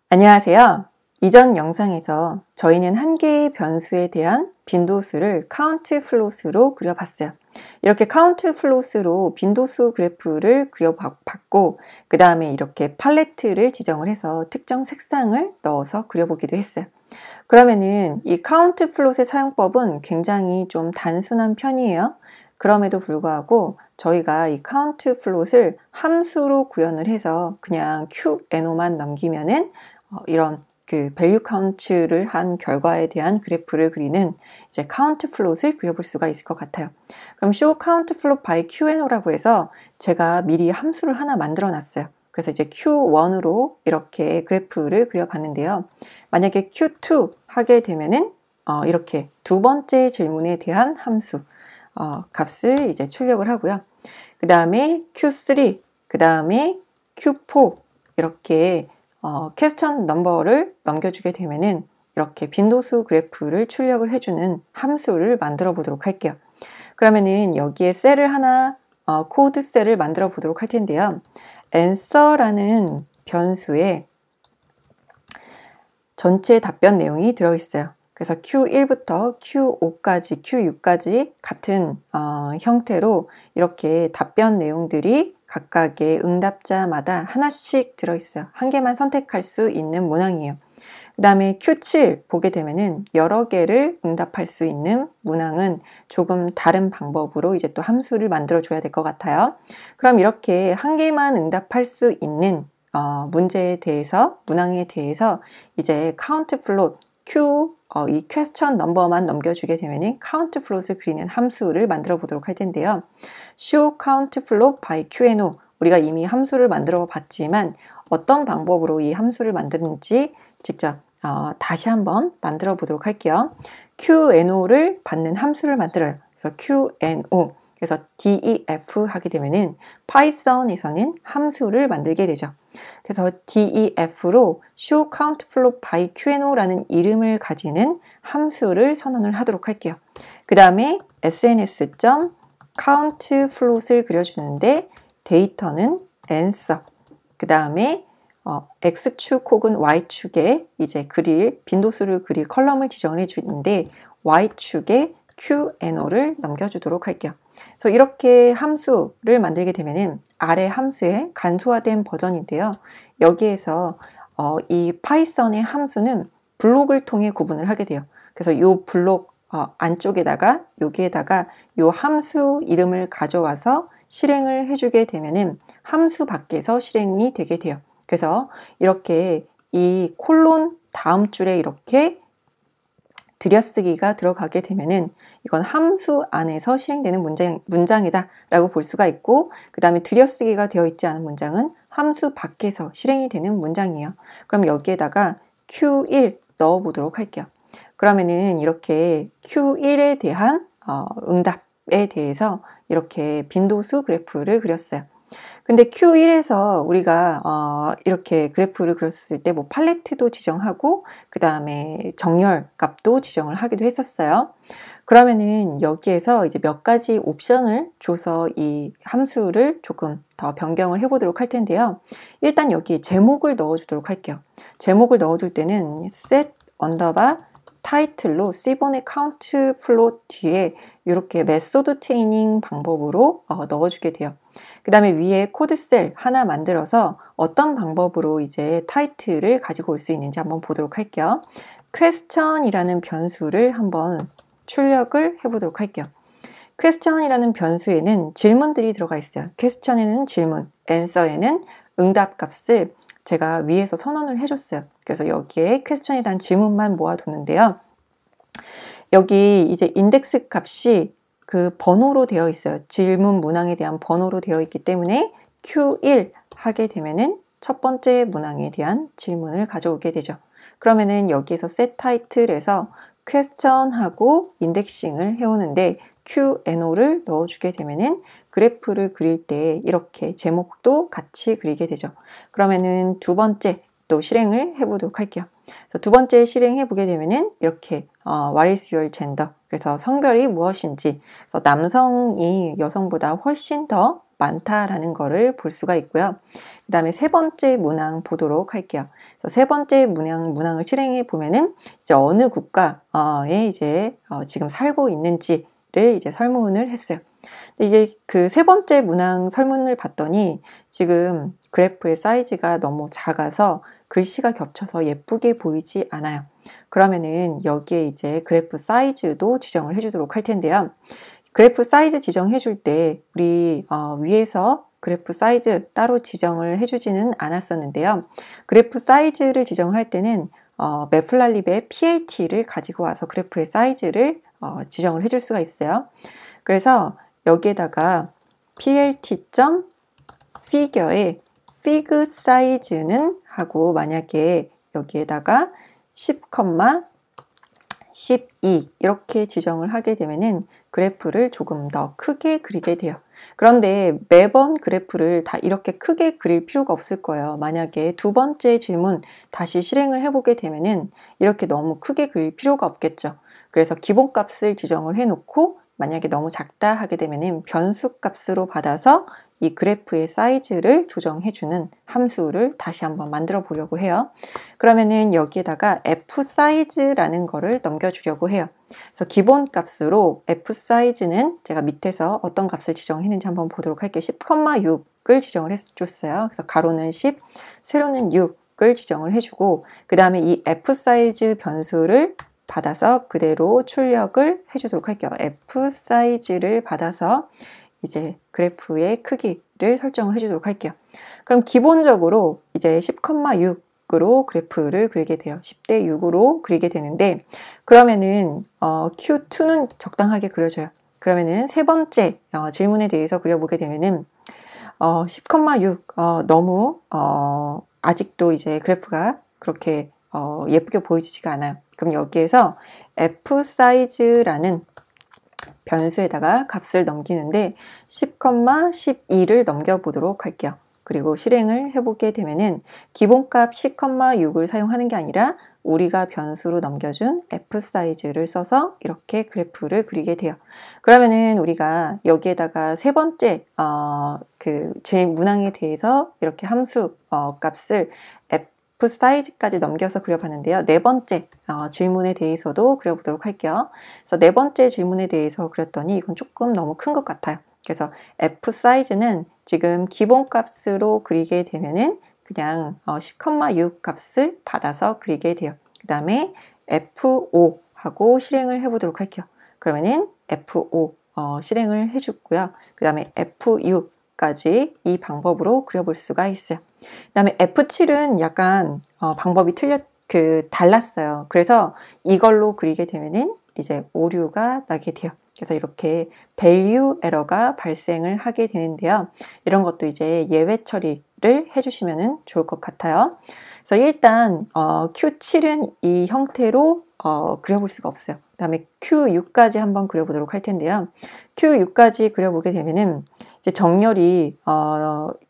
안녕하세요. 이전 영상에서 저희는 한 개의 변수에 대한 빈도수를 카운트 플롯으로 그려봤어요. 이렇게 카운트 플롯으로 빈도수 그래프를 그려봤고 그 다음에 이렇게 팔레트를 지정을 해서 특정 색상을 넣어서 그려보기도 했어요. 그러면은 이 카운트 플롯의 사용법은 굉장히 좀 단순한 편이에요. 그럼에도 불구하고 저희가 이 카운트 플롯을 함수로 구현을 해서 그냥 QNO만 넘기면은 이런 그 value count를 한 결과에 대한 그래프를 그리는 이제 카운트 플롯을 그려볼 수가 있을 것 같아요. 그럼 show count plot by QNO라고 해서 제가 미리 함수를 하나 만들어 놨어요. 그래서 이제 Q1으로 이렇게 그래프를 그려봤는데요. 만약에 Q2 하게 되면은 이렇게 두 번째 질문에 대한 함수 값을 이제 출력을 하고요. 그 다음에 Q3, 그 다음에 Q4 이렇게 퀘스천 넘버를 넘겨주게 되면은 이렇게 빈도수 그래프를 출력을 해주는 함수를 만들어 보도록 할게요. 그러면은 여기에 셀을 하나 코드 셀을 만들어 보도록 할 텐데요. answer라는 변수에 전체 답변 내용이 들어있어요. 그래서 Q1부터 Q5까지, Q6까지 같은 형태로 이렇게 답변 내용들이 각각의 응답자마다 하나씩 들어있어요. 한 개만 선택할 수 있는 문항이에요. 그 다음에 Q7 보게 되면은 여러 개를 응답할 수 있는 문항은 조금 다른 방법으로 이제 또 함수를 만들어 줘야 될 것 같아요. 그럼 이렇게 한 개만 응답할 수 있는 문제에 대해서, 문항에 대해서 이제 카운트 플롯 이 퀘스천 넘버만 넘겨주게 되면 카운트 플롯을 그리는 함수를 만들어 보도록 할 텐데요. show count plot by QNO 우리가 이미 함수를 만들어 봤지만 어떤 방법으로 이 함수를 만드는지 직접 다시 한번 만들어 보도록 할게요. QNO를 받는 함수를 만들어요. 그래서 QNO 그래서 def 하게 되면은 파이썬에서는 함수를 만들게 되죠. 그래서 def로 show count plot by QNO라는 이름을 가지는 함수를 선언을 하도록 할게요. 그 다음에 sns.count plot을 그려주는데 데이터는 answer. 그 다음에 x축 혹은 y축에 이제 빈도수를 그릴 컬럼을 지정을 해주는데 y축에 QNO를 넘겨주도록 할게요. 그래서 이렇게 함수를 만들게 되면은 아래 함수의 간소화된 버전인데요. 여기에서 이 파이썬의 함수는 블록을 통해 구분을 하게 돼요. 그래서 이 블록 안쪽에다가 여기에다가 이 함수 이름을 가져와서 실행을 해주게 되면은 함수 밖에서 실행이 되게 돼요. 그래서 이렇게 이 콜론 다음 줄에 이렇게 들여쓰기가 들어가게 되면은 이건 함수 안에서 실행되는 문장이다 라고 볼 수가 있고 그 다음에 들여쓰기가 되어 있지 않은 문장은 함수 밖에서 실행이 되는 문장이에요. 그럼 여기에다가 Q1 넣어 보도록 할게요. 그러면은 이렇게 Q1에 대한 응답에 대해서 이렇게 빈도수 그래프를 그렸어요. 근데 Q1에서 우리가 이렇게 그래프를 그렸을 때 뭐 팔레트도 지정하고 그 다음에 정렬 값도 지정을 하기도 했었어요. 그러면은 여기에서 이제 몇 가지 옵션을 줘서 이 함수를 조금 더 변경을 해보도록 할 텐데요. 일단 여기 제목을 넣어주도록 할게요. 제목을 넣어줄 때는 set 언더바 타이틀로 C번의 카운트 플롯 뒤에 이렇게 메소드 체이닝 방법으로 넣어주게 돼요. 그 다음에 위에 코드 셀 하나 만들어서 어떤 방법으로 이제 타이틀을 가지고 올 수 있는지 한번 보도록 할게요. question이라는 변수를 한번 출력을 해보도록 할게요. question이라는 변수에는 질문들이 들어가 있어요. question에는 질문, answer에는 응답 값을 제가 위에서 선언을 해줬어요. 그래서 여기에 question에 대한 질문만 모아뒀는데요. 여기 이제 인덱스 값이 그 번호로 되어 있어요. 질문 문항에 대한 번호로 되어 있기 때문에 Q1 하게 되면은 첫 번째 문항에 대한 질문을 가져오게 되죠. 그러면은 여기에서 set title에서 question하고 인덱싱을 해오는데 QNO를 넣어주게 되면은 그래프를 그릴 때 이렇게 제목도 같이 그리게 되죠. 그러면은 두 번째 또 실행을 해보도록 할게요. 그래서 두 번째 실행해 보게 되면은 이렇게 What is your gender? 그래서 성별이 무엇인지, 그래서 남성이 여성보다 훨씬 더 많다라는 거를 볼 수가 있고요. 그 다음에 세 번째 문항 보도록 할게요. 그래서 세 번째 문항을 실행해 보면은 이제 어느 국가에 이제 지금 살고 있는지를 이제 설문을 했어요. 이게 그 세 번째 문항 설문을 봤더니 지금 그래프의 사이즈가 너무 작아서 글씨가 겹쳐서 예쁘게 보이지 않아요. 그러면은 여기에 이제 그래프 사이즈도 지정을 해주도록 할 텐데요. 그래프 사이즈 지정해 줄 때 우리 위에서 그래프 사이즈 따로 지정을 해주지는 않았었는데요. 그래프 사이즈를 지정을 할 때는 매플랄립의 PLT를 가지고 와서 그래프의 사이즈를 지정을 해줄 수가 있어요. 그래서 여기에다가 plt.figure에 fig 사이즈는 하고 만약에 여기에다가 10,12 이렇게 지정을 하게 되면은 그래프를 조금 더 크게 그리게 돼요. 그런데 매번 그래프를 다 이렇게 크게 그릴 필요가 없을 거예요. 만약에 두 번째 질문 다시 실행을 해보게 되면은 이렇게 너무 크게 그릴 필요가 없겠죠. 그래서 기본값을 지정을 해놓고 만약에 너무 작다 하게 되면은 변수 값으로 받아서 이 그래프의 사이즈를 조정해주는 함수를 다시 한번 만들어 보려고 해요. 그러면은 여기에다가 fsize라는 거를 넘겨주려고 해요. 그래서 기본 값으로 fsize는 제가 밑에서 어떤 값을 지정했는지 한번 보도록 할게요. 10,6을 지정을 해줬어요. 그래서 가로는 10, 세로는 6을 지정을 해주고 그 다음에 이 fsize 변수를 받아서 그대로 출력을 해주도록 할게요. fsize를 받아서 이제 그래프의 크기를 설정을 해주도록 할게요. 그럼 기본적으로 이제 10,6으로 그래프를 그리게 돼요. 10대 6으로 그리게 되는데 그러면은 Q2는 적당하게 그려져요. 그러면은 세 번째 질문에 대해서 그려보게 되면은 10,6 너무 아직도 이제 그래프가 그렇게 예쁘게 보이지가 않아요. 그럼 여기에서 fsize라는 변수에다가 값을 넘기는데 10,12를 넘겨보도록 할게요. 그리고 실행을 해보게 되면은 기본값 10,6을 사용하는 게 아니라 우리가 변수로 넘겨준 fsize를 써서 이렇게 그래프를 그리게 돼요. 그러면은 우리가 여기에다가 세 번째 제 문항에 대해서 이렇게 함수 값을 fsize까지 넘겨서 그려봤는데요. 네 번째 질문에 대해서도 그려보도록 할게요. 그래서 네 번째 질문에 대해서 그렸더니 이건 조금 너무 큰 것 같아요. 그래서 fsize는 지금 기본값으로 그리게 되면은 그냥 10,6 값을 받아서 그리게 돼요. 그 다음에 F5 하고 실행을 해보도록 할게요. 그러면은 F5 실행을 해주고요. 그 다음에 F6까지 이 방법으로 그려볼 수가 있어요. 그 다음에 F7은 약간 방법이 달랐어요. 그래서 이걸로 그리게 되면은 이제 오류가 나게 돼요. 그래서 이렇게 value 에러가 발생을 하게 되는데요. 이런 것도 이제 예외 처리를 해주시면 좋을 것 같아요. 그래서 일단 Q7은 이 형태로 그려볼 수가 없어요. 그 다음에 Q6까지 한번 그려보도록 할 텐데요. Q6까지 그려보게 되면은 이제 정렬이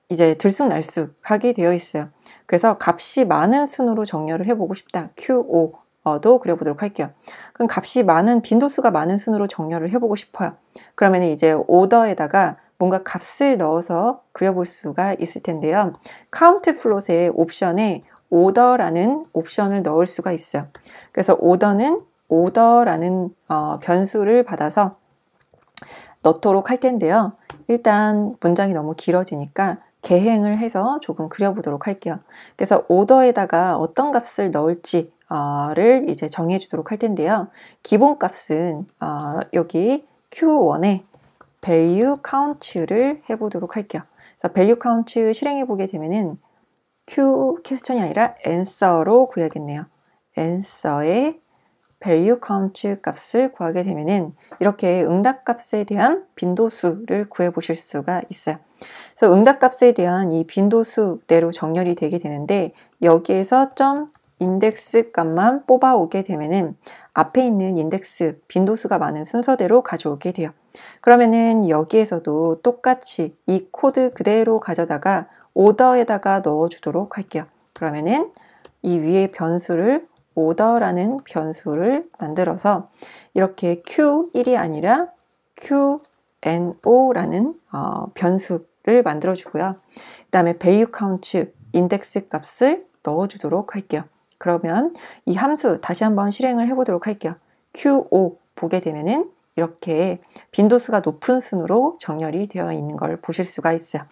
이제 들쑥날쑥하게 되어 있어요. 그래서 값이 많은 순으로 정렬을 해보고 싶다. Q5도 그려보도록 할게요. 그럼 값이 많은 빈도수가 많은 순으로 정렬을 해보고 싶어요. 그러면 이제 오더에다가 뭔가 값을 넣어서 그려볼 수가 있을 텐데요. 카운트 플롯의 옵션에 오더라는 옵션을 넣을 수가 있어요. 그래서 오더는 오더라는 변수를 받아서 넣도록 할 텐데요. 일단 문장이 너무 길어지니까 개행을 해서 조금 그려보도록 할게요. 그래서 오더에다가 어떤 값을 넣을지를 이제 정해주도록 할 텐데요. 기본 값은 여기 Q1에 value count를 해보도록 할게요. 그래서 value count 실행해보게 되면은 Q 퀘스천이 아니라 answer로 구해야겠네요. answer에 value count 값을 구하게 되면은 이렇게 응답값에 대한 빈도수를 구해 보실 수가 있어요. 그래서 응답값에 대한 이 빈도수대로 정렬이 되게 되는데 여기에서 점 인덱스 값만 뽑아오게 되면은 앞에 있는 인덱스 빈도수가 많은 순서대로 가져오게 돼요. 그러면은 여기에서도 똑같이 이 코드 그대로 가져다가 오더에다가 넣어주도록 할게요. 그러면은 이 위에 변수를 오더라는 변수를 만들어서 이렇게 Q1이 아니라 QNO라는 변수를 정렬을 만들어 주고요. 그 다음에 value count 인덱스 값을 넣어 주도록 할게요. 그러면 이 함수 다시 한번 실행을 해 보도록 할게요. Q5 보게 되면은 이렇게 빈도수가 높은 순으로 정렬이 되어 있는 걸 보실 수가 있어요.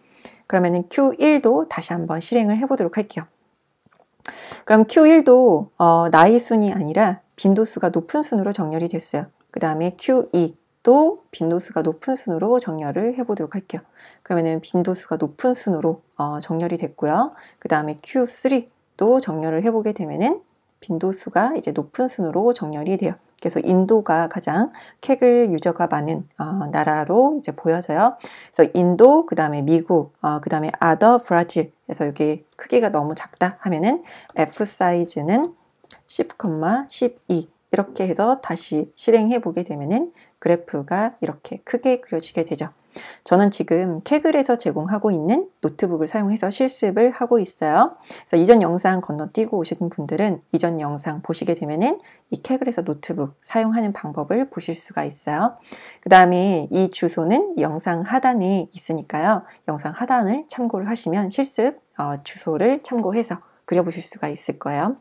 그러면은 Q1도 다시 한번 실행을 해 보도록 할게요. 그럼 Q1도 나의 순이 아니라 빈도수가 높은 순으로 정렬이 됐어요. 그 다음에 Q2도 빈도수가 높은 순으로 정렬을 해 보도록 할게요. 그러면은 빈도수가 높은 순으로 정렬이 됐고요. 그 다음에 Q3도 정렬을 해보게 되면은 빈도수가 이제 높은 순으로 정렬이 돼요. 그래서 인도가 가장 캑을 유저가 많은 나라로 이제 보여져요. 그래서 인도, 그 다음에 미국, 그 다음에 other 브라질. 그래서 여기 크기가 너무 작다 하면은 F 사이즈는 10,12 이렇게 해서 다시 실행해 보게 되면은 그래프가 이렇게 크게 그려지게 되죠. 저는 지금 캐글에서 제공하고 있는 노트북을 사용해서 실습을 하고 있어요. 그래서 이전 영상 건너뛰고 오신 분들은 이전 영상 보시게 되면은 이 캐글에서 노트북 사용하는 방법을 보실 수가 있어요. 그 다음에 이 주소는 영상 하단에 있으니까요. 영상 하단을 참고를 하시면 실습 주소를 참고해서 그려보실 수가 있을 거예요.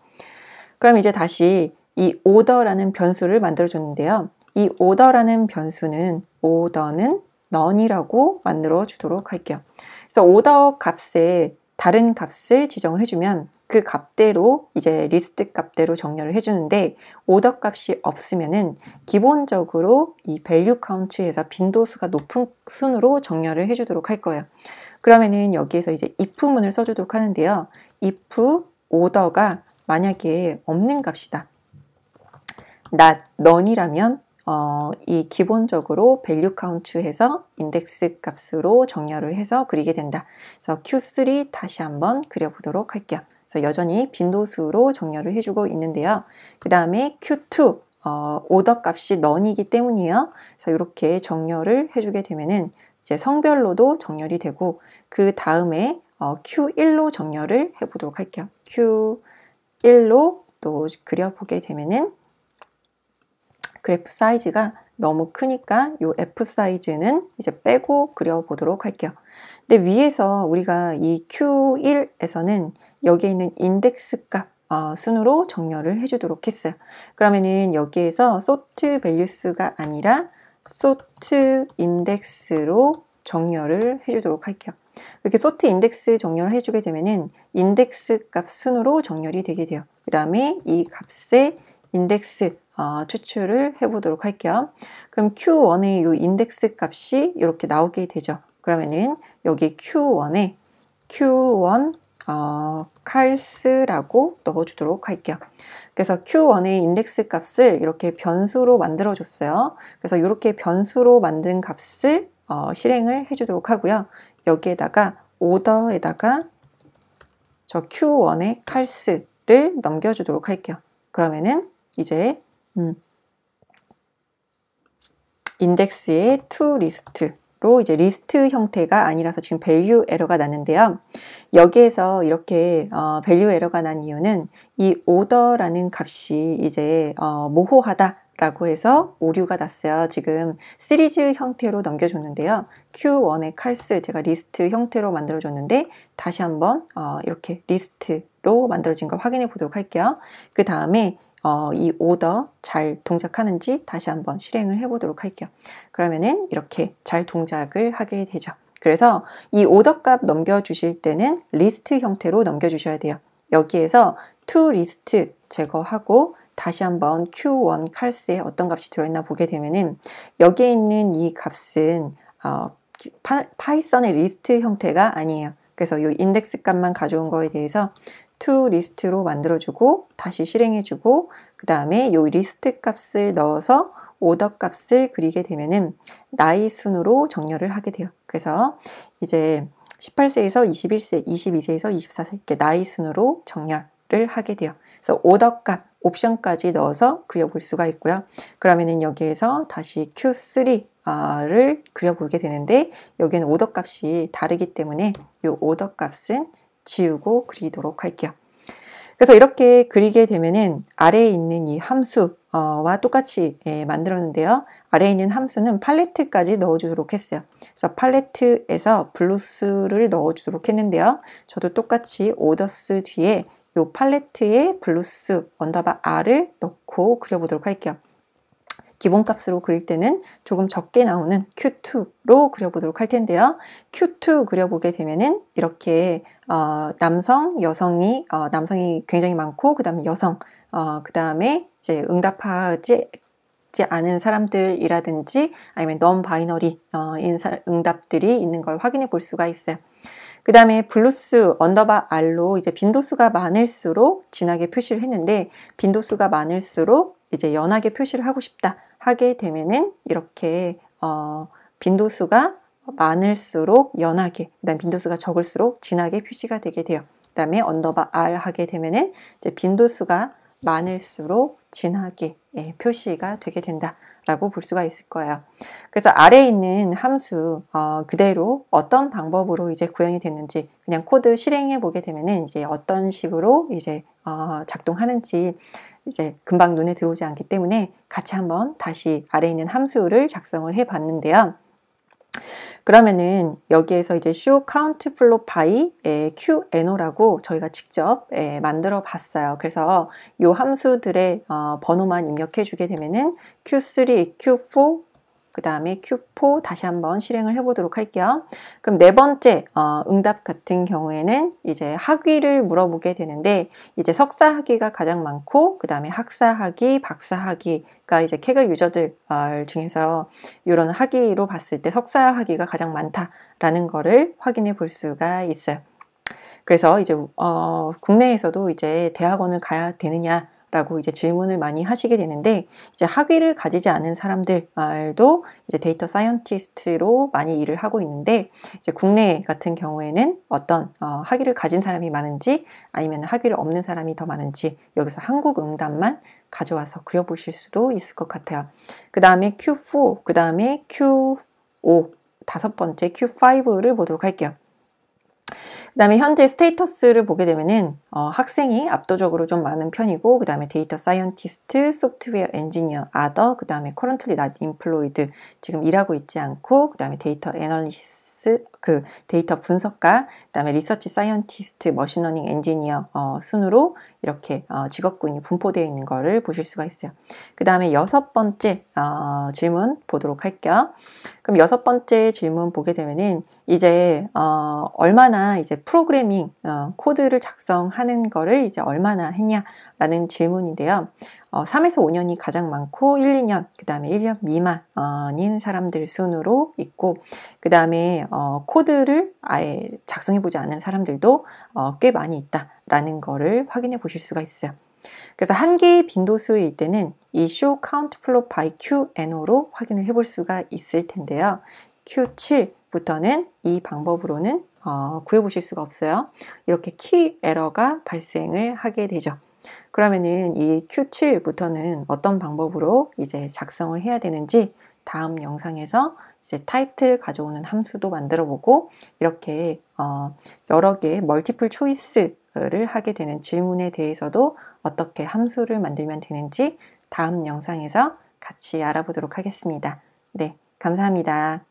그럼 이제 다시 이 order라는 변수를 만들어 줬는데요. 이 order라는 변수는 order는 none이라고 만들어 주도록 할게요. 그래서 order 값에 다른 값을 지정을 해주면 그 값대로 이제 리스트 값대로 정렬을 해주는데 order 값이 없으면은 기본적으로 이 value count에서 빈도수가 높은 순으로 정렬을 해주도록 할 거예요. 그러면은 여기에서 이제 if문을 써주도록 하는데요. if order가 만약에 없는 값이다. not, none이라면 이 기본적으로 value count 해서 인덱스 값으로 정렬을 해서 그리게 된다. 그래서 Q3 다시 한번 그려보도록 할게요. 그래서 여전히 빈도수로 정렬을 해주고 있는데요. 그 다음에 Q2 order 값이 none이기 때문이에요. 그래서 이렇게 정렬을 해주게 되면은 이제 성별로도 정렬이 되고 그 다음에 Q1로 정렬을 해보도록 할게요. Q1로 또 그려보게 되면은 그래프 사이즈가 너무 크니까 이 F 사이즈는 이제 빼고 그려보도록 할게요. 근데 위에서 우리가 이 Q1에서는 여기에 있는 인덱스 값 순으로 정렬을 해주도록 했어요. 그러면은 여기에서 sort values가 아니라 sort index로 정렬을 해주도록 할게요. 이렇게 sort index 정렬을 해주게 되면은 인덱스 값 순으로 정렬이 되게 돼요. 그 다음에 이 값의 인덱스 추출을 해보도록 할게요. 그럼 Q1의 이 인덱스 값이 이렇게 나오게 되죠. 그러면은 여기 Q1에 Q1 cals라고 넣어주도록 할게요. 그래서 Q1의 인덱스 값을 이렇게 변수로 만들어 줬어요. 그래서 이렇게 변수로 만든 값을 실행을 해주도록 하고요. 여기에다가 order에다가 저 Q1의 cals를 넘겨주도록 할게요. 그러면은 이제 인덱스의 toList로 이제 리스트 형태가 아니라서 지금 value 에러가 났는데요. 여기에서 이렇게 value 에러가 난 이유는 이 order라는 값이 이제 모호하다 라고 해서 오류가 났어요. 지금 시리즈 형태로 넘겨줬는데요. Q1의 calls 제가 리스트 형태로 만들어줬는데 다시 한번 이렇게 리스트로 만들어진 거 확인해 보도록 할게요. 그 다음에 이 order 잘 동작하는지 다시 한번 실행을 해 보도록 할게요. 그러면은 이렇게 잘 동작을 하게 되죠. 그래서 이 order 값 넘겨주실 때는 리스트 형태로 넘겨주셔야 돼요. 여기에서 toList 제거하고 다시 한번 Q1 cals에 어떤 값이 들어있나 보게 되면은 여기에 있는 이 값은 파이썬의 리스트 형태가 아니에요. 그래서 이 인덱스 값만 가져온 거에 대해서 toList로 만들어주고 다시 실행해주고 그 다음에 이 리스트 값을 넣어서 order 값을 그리게 되면은 나이 순으로 정렬을 하게 돼요. 그래서 이제 18세에서 21세, 22세에서 24세 이렇게 나이 순으로 정렬을 하게 돼요. 그래서 order 값 옵션까지 넣어서 그려볼 수가 있고요. 그러면은 여기에서 다시 Q3를 그려보게 되는데 여기는 order 값이 다르기 때문에 이 order 값은 지우고 그리도록 할게요. 그래서 이렇게 그리게 되면은 아래에 있는 이 함수와 똑같이 만들었는데요. 아래에 있는 함수는 팔레트까지 넣어주도록 했어요. 그래서 팔레트에서 블루스를 넣어주도록 했는데요. 저도 똑같이 오더스 뒤에 요 팔레트에 블루스 언더바 r을 넣고 그려보도록 할게요. 기본값으로 그릴 때는 조금 적게 나오는 Q2로 그려보도록 할 텐데요. Q2 그려보게 되면은 이렇게 남성, 여성이 남성이 굉장히 많고 그 다음에 여성, 그 다음에 이제 응답하지 않은 사람들이라든지 아니면 non 바이너리 응답들이 있는 걸 확인해 볼 수가 있어요. 그 다음에 블루스 언더바 r로 이제 빈도수가 많을수록 진하게 표시를 했는데 빈도수가 많을수록 이제 연하게 표시를 하고 싶다 하게 되면은 이렇게 빈도수가 많을수록 연하게, 그다음 빈도수가 적을수록 진하게 표시가 되게 돼요. 그 다음에 언더바 r 하게 되면은 이제 빈도수가 많을수록 진하게 표시가 되게 된다라고 볼 수가 있을 거예요. 그래서 아래에 있는 함수 그대로 어떤 방법으로 이제 구현이 됐는지 그냥 코드 실행해 보게 되면은 이제 어떤 식으로 이제 작동하는지 이제 금방 눈에 들어오지 않기 때문에 같이 한번 다시 아래에 있는 함수를 작성을 해 봤는데요. 그러면은 여기에서 이제 show count flow by QNO라고 저희가 직접 만들어 봤어요. 그래서 이 함수들의 번호만 입력해 주게 되면은 Q3, Q4, 그 다음에 Q4 다시 한번 실행을 해보도록 할게요. 그럼 네 번째 응답 같은 경우에는 이제 학위를 물어보게 되는데 이제 석사 학위가 가장 많고 그 다음에 학사 학위, 박사 학위가 이제 캐글 유저들 중에서 이런 학위로 봤을 때 석사 학위가 가장 많다라는 거를 확인해 볼 수가 있어요. 그래서 이제 국내에서도 이제 대학원을 가야 되느냐 라고 이제 질문을 많이 하시게 되는데 이제 학위를 가지지 않은 사람들도 이제 데이터 사이언티스트로 많이 일을 하고 있는데 이제 국내 같은 경우에는 어떤 학위를 가진 사람이 많은지 아니면 학위를 없는 사람이 더 많은지 여기서 한국 응답만 가져와서 그려보실 수도 있을 것 같아요. 그 다음에 Q4, 그 다음에 Q5, 다섯 번째 Q5를 보도록 할게요. 그 다음에 현재 스테이터스를 보게 되면은 학생이 압도적으로 좀 많은 편이고 그 다음에 데이터 사이언티스트, 소프트웨어 엔지니어, 아더, 그 다음에 currently not employed 지금 일하고 있지 않고 그 다음에 데이터 애널리시스 그 데이터 분석가, 그 다음에 리서치 사이언티스트, 머신러닝 엔지니어 순으로 이렇게 직업군이 분포되어 있는 거를 보실 수가 있어요. 그 다음에 여섯 번째 질문 보도록 할게요. 그럼 여섯 번째 질문 보게 되면은 이제 얼마나 이제 프로그래밍 코드를 작성하는 거를 이제 얼마나 했냐라는 질문인데요. 3에서 5년이 가장 많고 1, 2년, 그 다음에 1년 미만인 사람들 순으로 있고 그 다음에 코드를 아예 작성해보지 않은 사람들도 꽤 많이 있다라는 거를 확인해 보실 수가 있어요. 그래서 한 개의 빈도수일 때는 이 show count flow by QNO로 확인을 해볼 수가 있을 텐데요. Q7부터는 이 방법으로는 구해보실 수가 없어요. 이렇게 키 에러가 발생을 하게 되죠. 그러면은 이 Q7부터는 어떤 방법으로 이제 작성을 해야 되는지 다음 영상에서 이제 타이틀 가져오는 함수도 만들어 보고 이렇게 여러 개의 멀티플 초이스를 하게 되는 질문에 대해서도 어떻게 함수를 만들면 되는지 다음 영상에서 같이 알아보도록 하겠습니다. 네, 감사합니다.